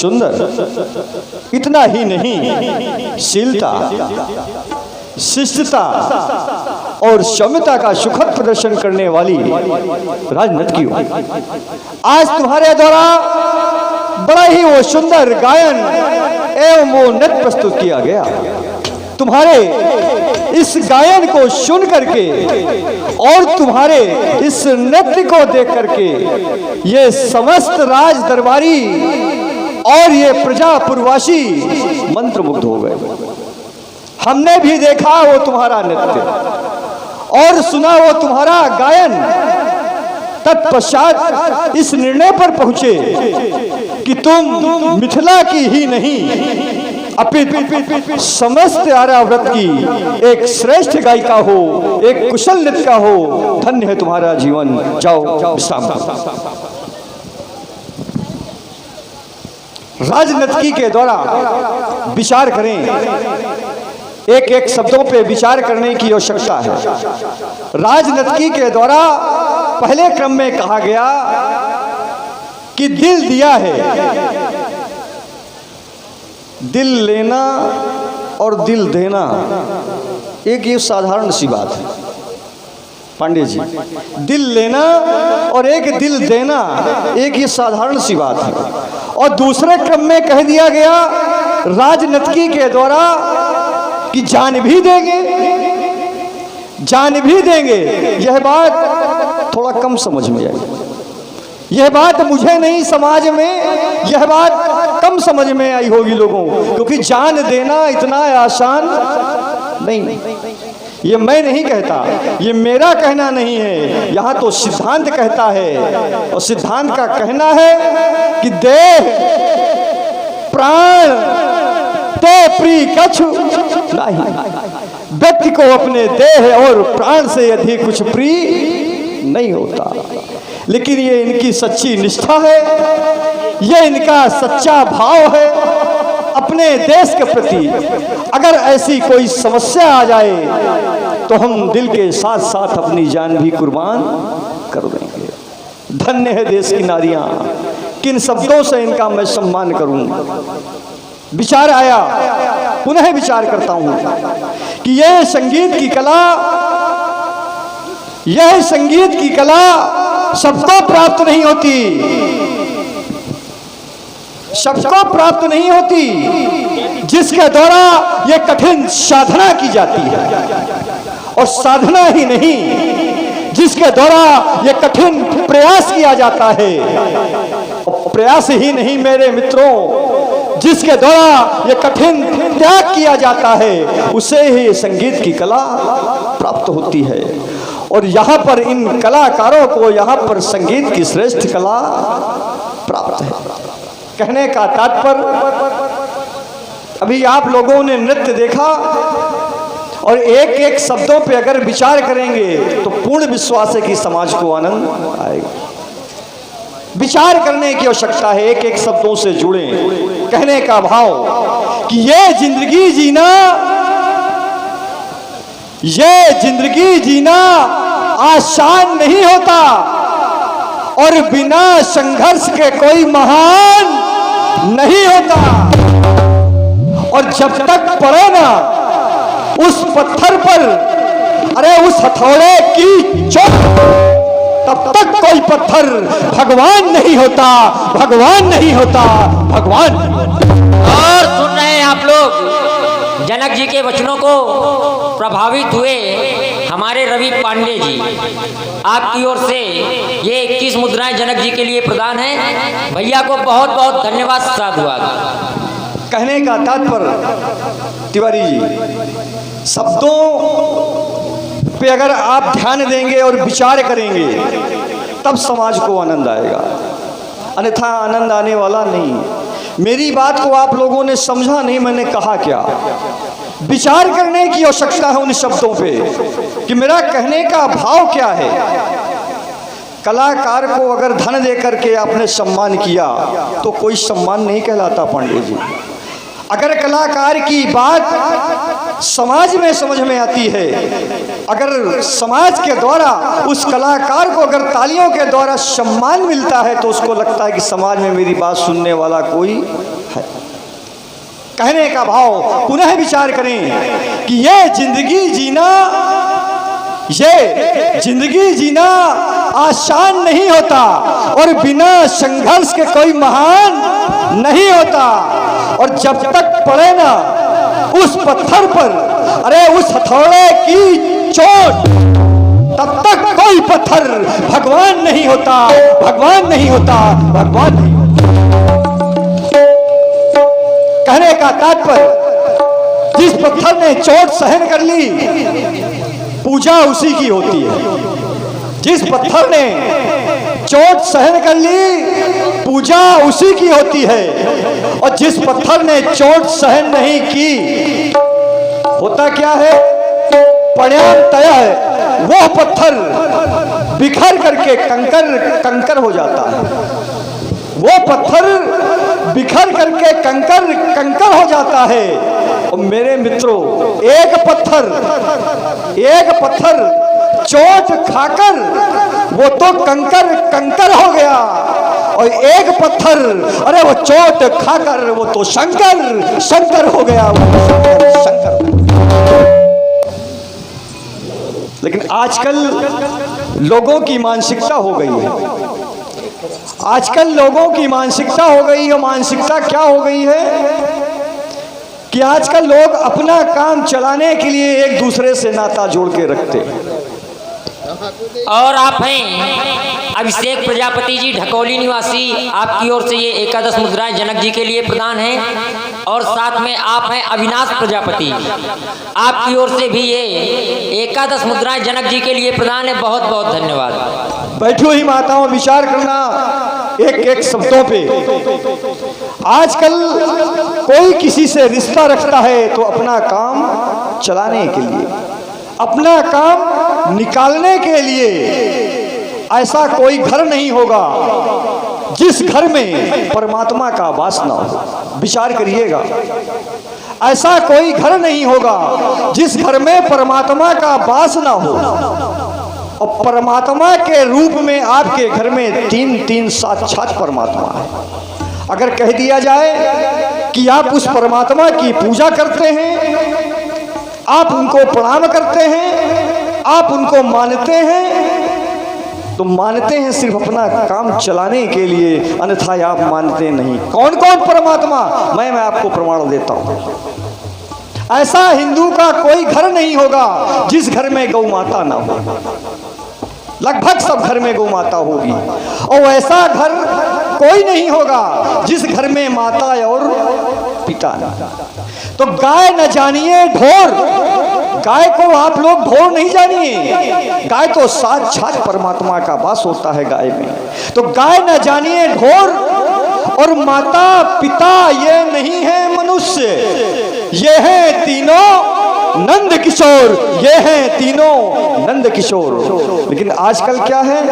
सुंदर, इतना ही नहीं शीलता, शिष्टता और क्षमता का सुखद प्रदर्शन करने वाली राजनर्तकी हो। आज तुम्हारे द्वारा बड़ा ही वो सुंदर गायन एवं वो नृत्य प्रस्तुत किया गया। तुम्हारे इस गायन को सुन करके और तुम्हारे इस नृत्य को देख करके ये समस्त राज दरबारी और ये प्रजापुरवासी मंत्रमुग्ध हो गए। हमने भी देखा वो तुम्हारा नृत्य और सुना वो तुम्हारा गायन। तत्पश्चात इस निर्णय पर पहुंचे कि तुम मिथिला की ही नहीं अपितु समस्त आर्यावर्त की एक श्रेष्ठ गायिका हो, एक कुशल नृत्यिका हो। धन्य है तुम्हारा जीवन। जाओ विश्राम करो। राजनर्तकी के द्वारा विचार करें, एक एक शब्दों पे विचार करने की आवश्यकता है। राजनर्तकी के द्वारा पहले क्रम में कहा गया कि दिल दिया है। दिल लेना और दिल देना एक ये साधारण सी बात है पांडे जी। दिल लेना और एक दिल देना एक ये साधारण सी बात है। और दूसरे क्रम में कह दिया गया राजनर्तकी के द्वारा कि जान भी देंगे, जान भी देंगे। यह बात थोड़ा कम समझ में आई। यह बात मुझे नहीं, समाज में यह बात कम समझ में आई होगी लोगों को, क्योंकि जान देना इतना आसान नहीं। ये मैं नहीं कहता, ये मेरा कहना नहीं है, यहाँ तो सिद्धांत कहता है। और सिद्धांत का कहना है कि देह प्राण ते प्री कछु नहीं। व्यक्ति को अपने देह और प्राण से अधिक कुछ प्रिय नहीं होता। लेकिन ये इनकी सच्ची निष्ठा है, ये इनका सच्चा भाव है अपने देश के प्रति। अगर ऐसी कोई समस्या आ जाए तो हम दिल के साथ साथ अपनी जान भी कुर्बान कर देंगे। धन्य है देश की नारियां। किन शब्दों से इनका मैं सम्मान करूं। विचार आया, पुनः विचार करता हूं कि यह संगीत की कला, यह संगीत की कला सबको प्राप्त नहीं होती, सबको प्राप्त नहीं होती। जिसके द्वारा यह कठिन साधना की जाती है, और साधना ही नहीं, जिसके द्वारा यह कठिन प्रयास किया जाता है, और प्रयास ही नहीं मेरे मित्रों, जिसके द्वारा यह कठिन त्याग किया जाता है, उसे ही संगीत की कला प्राप्त होती है। और यहाँ पर इन कलाकारों को यहाँ पर संगीत की श्रेष्ठ कला प्राप्त है। कहने का तात्पर्य, अभी आप लोगों ने नृत्य देखा और एक एक शब्दों पे अगर विचार करेंगे तो पूर्ण विश्वास है कि समाज को आनंद आएगा। विचार करने की आवश्यकता है, एक एक शब्दों से जुड़े। कहने का भाव कि ये जिंदगी जीना, ये जिंदगी जीना आसान नहीं होता, और बिना संघर्ष के कोई महान नहीं होता। और जब तक पड़े ना उस पत्थर पर, अरे उस हथौड़े की चोट, तब तक कोई पत्थर भगवान नहीं होता, भगवान नहीं होता, भगवान। और सुन रहे हैं आप लोग जनक जी के वचनों को प्रभावित हुए हमारे रवि पांडे जी। आपकी ओर से ये 21 मुद्राएं जनक जी के लिए प्रदान है। भैया को बहुत बहुत धन्यवाद, साधुवाद। कहने का तात्पर्य तिवारी जी, शब्दों पे अगर आप ध्यान देंगे और विचार करेंगे तब समाज को आनंद आएगा, अन्यथा आनंद आने वाला नहीं। मेरी बात को आप लोगों ने समझा नहीं, मैंने कहा क्या। विचार करने की आवश्यकता है उन शब्दों पे कि मेरा कहने का भाव क्या है। कलाकार को अगर धन दे करके आपने सम्मान किया तो कोई सम्मान नहीं कहलाता पांडे जी। अगर कलाकार की बात समाज में समझ में आती है। अगर समाज के द्वारा उस कलाकार को अगर तालियों के द्वारा सम्मान मिलता है तो उसको लगता है कि समाज में मेरी बात सुनने वाला कोई है। कहने का भाव पुनः विचार करें कि ये जिंदगी जीना आसान नहीं होता और बिना संघर्ष के कोई महान नहीं होता। और जब तक पड़े ना उस पत्थर पर, अरे उस हथौड़े की चोट, तब तक कोई पत्थर भगवान नहीं होता, भगवान नहीं होता, भगवान नहीं। कहने का तात्पर्य, जिस पत्थर ने चोट सहन कर ली पूजा उसी की होती है। जिस पत्थर ने चोट सहन कर ली पूजा उसी की होती है। और जिस पत्थर ने चोट सहन नहीं की, होता क्या है, परिणाम तय है, वो पत्थर बिखर करके कंकर हो जाता है। वो पत्थर बिखर करके कंकर हो जाता है। और मेरे मित्रों, एक पत्थर चोट खाकर वो तो कंकर हो गया, और एक पत्थर, अरे वो चोट खाकर वो तो शंकर हो गया, वो शंकर। लेकिन आजकल लोगों की मानसिकता हो गई है, आजकल लोगों की मानसिकता हो गई है। मानसिकता क्या हो गई है कि आजकल लोग अपना काम चलाने के लिए एक दूसरे से नाता जोड़ के रखते हैं। और आप हैं अभिषेक प्रजापति जी, ढकोली निवासी, आपकी ओर से ये एकादश मुद्राएं जनक जी के लिए प्रदान है। और साथ में आप हैं अविनाश प्रजापति, आपकी ओर से भी ये एकादश मुद्राएं जनक जी के लिए प्रदान है। बहुत बहुत धन्यवाद। बैठो ही माताओं, विचार करना एक एक शब्दों पे। आजकल कोई किसी से रिश्ता रखता है तो अपना काम चलाने के लिए, अपना काम निकालने के लिए। ऐसा कोई घर नहीं होगा जिस घर में परमात्मा का वास ना हो। विचार करिएगा, ऐसा कोई घर नहीं होगा जिस घर में परमात्मा का वास ना हो। और परमात्मा के रूप में आपके घर में तीन साक्षात परमात्मा है। अगर कह दिया जाए कि आप उस परमात्मा की पूजा करते हैं, आप उनको प्रणाम करते हैं, आप उनको मानते हैं, तो मानते हैं सिर्फ अपना काम चलाने के लिए, अन्यथा आप मानते नहीं। कौन कौन परमात्मा, मैं आपको प्रमाण देता हूं। ऐसा हिंदू का कोई घर नहीं होगा जिस घर में गौ माता ना हो। लगभग सब घर में गौ माता होगी। और ऐसा घर कोई नहीं होगा जिस घर में माता और पिता ना। तो गाय न जानिए ढोर, गाय को आप लोग ढोर नहीं जानिए, गाय तो साक्षात परमात्मा का वास होता है गाय में। तो गाय न जानिए ढोर, और माता पिता ये नहीं है मनुष्य, ये हैं तीनों नंद किशोर, ये हैं तीनों नंद किशोर। लेकिन आजकल क्या है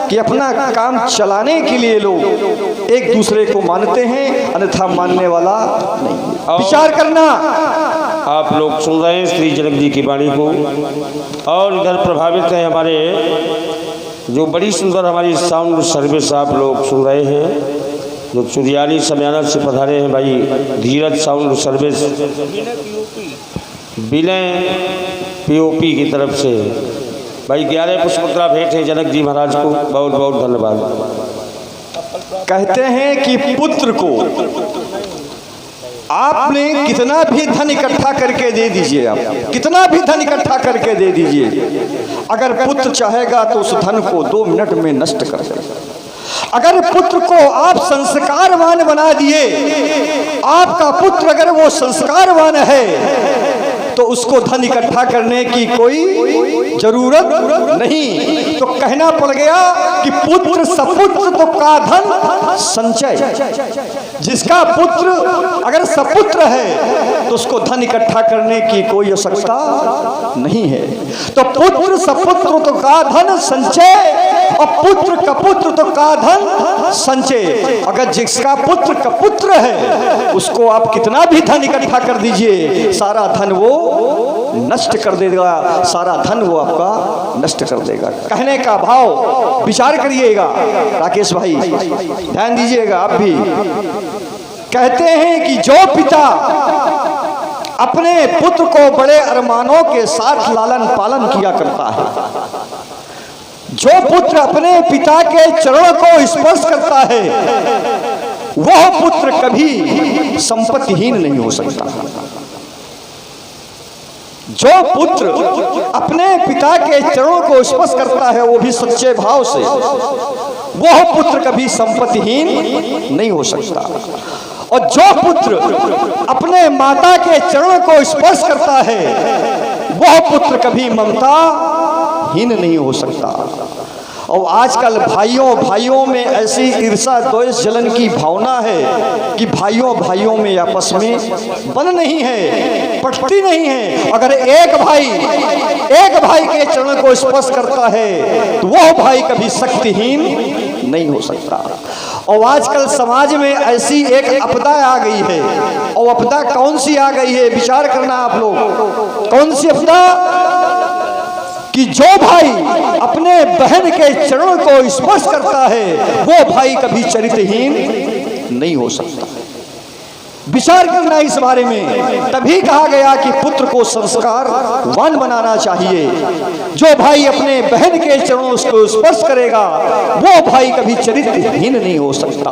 कि अपना काम चलाने के लिए लोग एक दूसरे को मानते हैं, अन्यथा मानने वाला नहीं। विचार करना। आप लोग सुन रहे हैं श्री जनक जी की वाणी को, और इधर प्रभावित है हमारे जो बड़ी सुंदर हमारी साउंड सर्विस आप लोग सुन रहे हैं, जो चुरियाली समयानत से पधारे हैं भाई धीरज साउंड सर्विस, विलय पीओपी की तरफ से भाई 11 पुष्पमुद्रा भेंट है जनक जी महाराज को। बहुत बहुत धन्यवाद। कहते हैं कि पुत्र को आपने कितना भी धन इकट्ठा करके दे दीजिए, आप कितना भी धन इकट्ठा करके दे दीजिए, अगर पुत्र चाहेगा तो उस धन को 2 मिनट में नष्ट कर देगा। अगर पुत्र को आप संस्कारवान बना दिए, आपका पुत्र अगर वो संस्कारवान है तो उसको धन इकट्ठा करने की कोई जरूरत नहीं। तो कहना पड़ गया कि पुत्र सपुत्र तो का धन संचय। जिसका पुत्र अगर सपुत्र है तो उसको धन इकट्ठा करने की कोई आवश्यकता नहीं है। तो पुत्र सपुत्र तो का धन संचय, और पुत्र का पुत्र तो का धन संचय। अगर जिसका पुत्र का पुत्र है उसको आप कितना भी धन इकट्ठा कर दीजिए, सारा धन वो नष्ट कर देगा, सारा धन वो आपका नष्ट कर देगा। कहने का भाव विचार करिएगा राकेश भाई, ध्यान दीजिएगा आप भी। कहते हैं कि जो पिता अपने पुत्र को बड़े अरमानों के साथ लालन पालन किया करता है, जो पुत्र अपने पिता के चरणों को स्पर्श करता है, वह पुत्र कभी संपत्तिहीन नहीं हो सकता। जो पुत्र अपने पिता के चरणों को स्पर्श करता है वो भी सच्चे भाव से, वह पुत्र कभी संपत्तिहीन नहीं हो सकता। और जो पुत्र अपने माता के चरणों को स्पर्श करता है वह पुत्र कभी ममताहीन नहीं हो सकता। और आजकल भाइयों में ऐसी ईर्षा द्वेष जलन की भावना है कि भाइयों में आपस में बन नहीं है, पटती नहीं है। अगर एक भाई के चरण को स्पर्श करता है तो वह भाई कभी शक्तिहीन नहीं हो सकता। और आजकल समाज में ऐसी एक आपदा आ गई है, और आपदा कौन सी आ गई है विचार करना आप लोग। कौन सी आपदा? कि जो भाई अपने बहन के चरणों को स्पर्श करता है वो भाई कभी चरित्रहीन नहीं हो सकता। विचार करना इस बारे में। तभी कहा गया कि पुत्र को संस्कारवान बनाना चाहिए। जो भाई अपने बहन के चरणों को स्पर्श करेगा वो भाई कभी चरित्रहीन नहीं हो सकता।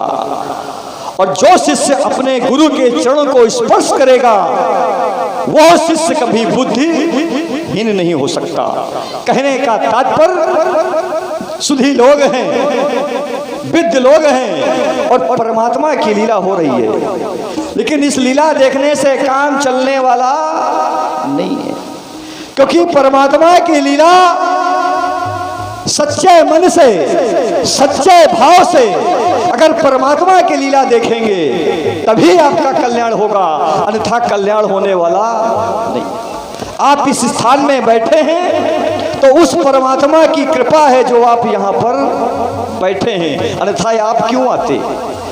और जो शिष्य अपने गुरु के चरणों को स्पर्श करेगा वह शिष्य कभी बुद्धिहीन नहीं हो सकता। कहने का तात्पर्य सुधी लोग हैं, विद्ध लोग हैं और परमात्मा की लीला हो रही है, लेकिन इस लीला देखने से काम चलने वाला नहीं है। क्योंकि परमात्मा की लीला सच्चे मन से, सच्चे भाव से अगर परमात्मा की लीला देखेंगे तभी आपका कल्याण होगा, अन्यथा कल्याण होने वाला नहीं। आप इस स्थान में बैठे हैं तो उस परमात्मा की कृपा है जो आप यहाँ पर बैठे हैं, अन्यथा आप क्यों आते?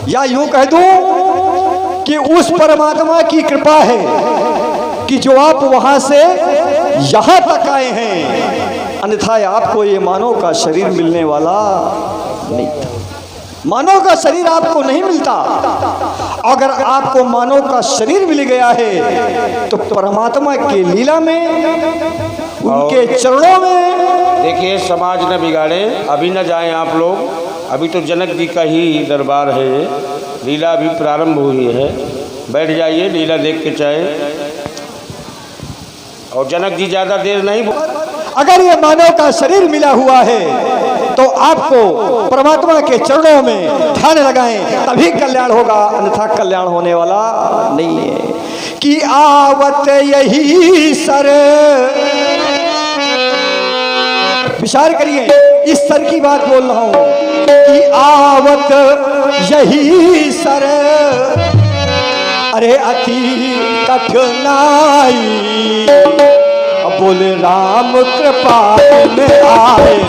या यूं कह दूं कि उस परमात्मा की कृपा है कि जो आप वहां से यहां तक आए हैं, अन्यथा आपको ये मानव का शरीर मिलने वाला नहीं था। मानव का शरीर आपको नहीं मिलता। अगर आपको मानव का शरीर मिल गया है तो परमात्मा की लीला में, उनके चरणों में। देखिए, समाज न बिगाड़े, अभी न जाएं आप लोग। अभी तो जनक जी का ही दरबार है, लीला अभी प्रारंभ हुई है। बैठ जाइए, लीला देख के चाहे। और जनक जी ज़्यादा देर नहीं। अगर ये मानव का शरीर मिला हुआ है तो आपको परमात्मा के चरणों में ध्यान लगाएं, तभी कल्याण होगा, अन्यथा कल्याण होने वाला नहीं है। कि आवत यही सर, विचार करिए, इस सर की बात बोल रहा हूं कि आवत यही सर, अरे अति कठिनाई, अब बोले राम कृपा में आए।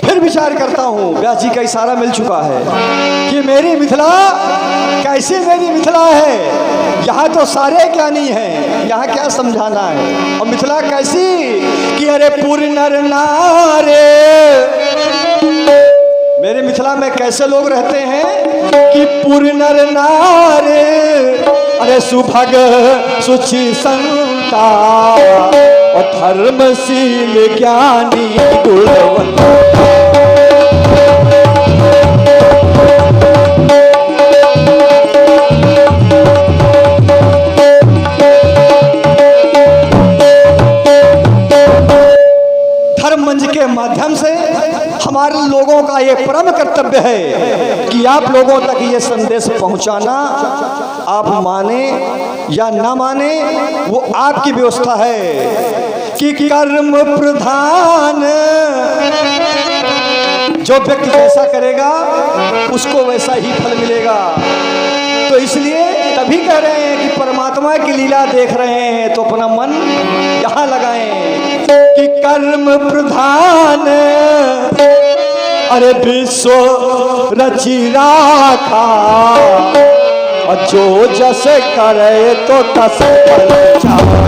फिर विचार करता हूँ, व्यास जी का इशारा मिल चुका है कि मेरी मिथिला कैसी मेरी मिथिला है। यहाँ तो सारे ज्ञानी हैं, यहाँ क्या समझाना है। और मिथिला कैसी कि अरे पुर नर नारे, मेरे मिथिला में कैसे लोग रहते हैं कि पुर नर नारे, अरे सुभग सुचि संता और धर्मशील ज्ञानी गुणवंत। मंच के माध्यम से हमारे लोगों का ये परम कर्तव्य है कि आप लोगों तक ये संदेश पहुंचाना। आप माने या ना माने वो आपकी व्यवस्था है कि कर्म प्रधान जो व्यक्ति जैसा करेगा उसको वैसा ही फल मिलेगा। तो इसलिए तभी कह रहे हैं कि परमात्मा की लीला देख रहे हैं तो अपना मन यहाँ लगाएं कि कर्म प्रधान अरे विश्व रची राखा और जो जस करे तो तस फल चाहा।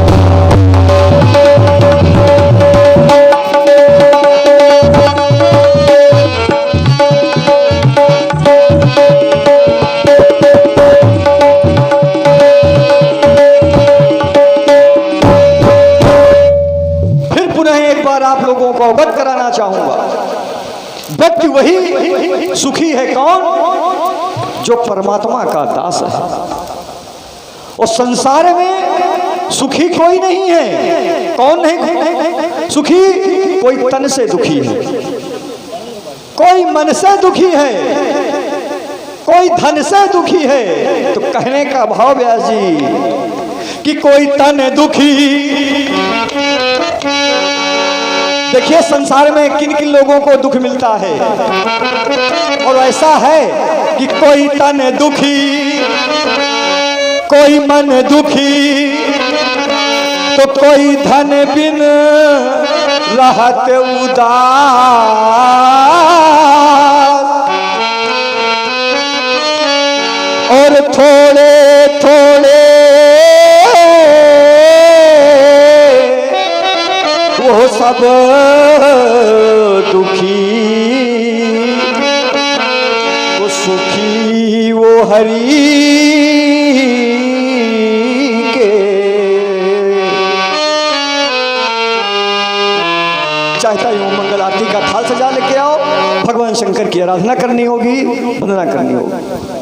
आप लोगों को अवगत कराना चाहूंगा, व्यक्ति वही सुखी है कौन? जो परमात्मा का दास है। और संसार में सुखी कोई नहीं है। कौन नहीं सुखी? कोई तन से दुखी है, कोई मन से दुखी है, कोई धन से दुखी है। तो कहने का भाव व्यास जी कि कोई तन दुखी। देखिए संसार में किन किन लोगों को दुख मिलता है, और ऐसा है कि कोई तन दुखी, कोई मन दुखी, तो कोई धन बिन रहत उदास। और थोड़े थोड़े वो सब दुखी, वो सुखी वो हरि के। चाहता हूँ मंगल आरती का थाल सजा लेके आओ, भगवान शंकर की आराधना करनी होगी, वंदना करनी होगी।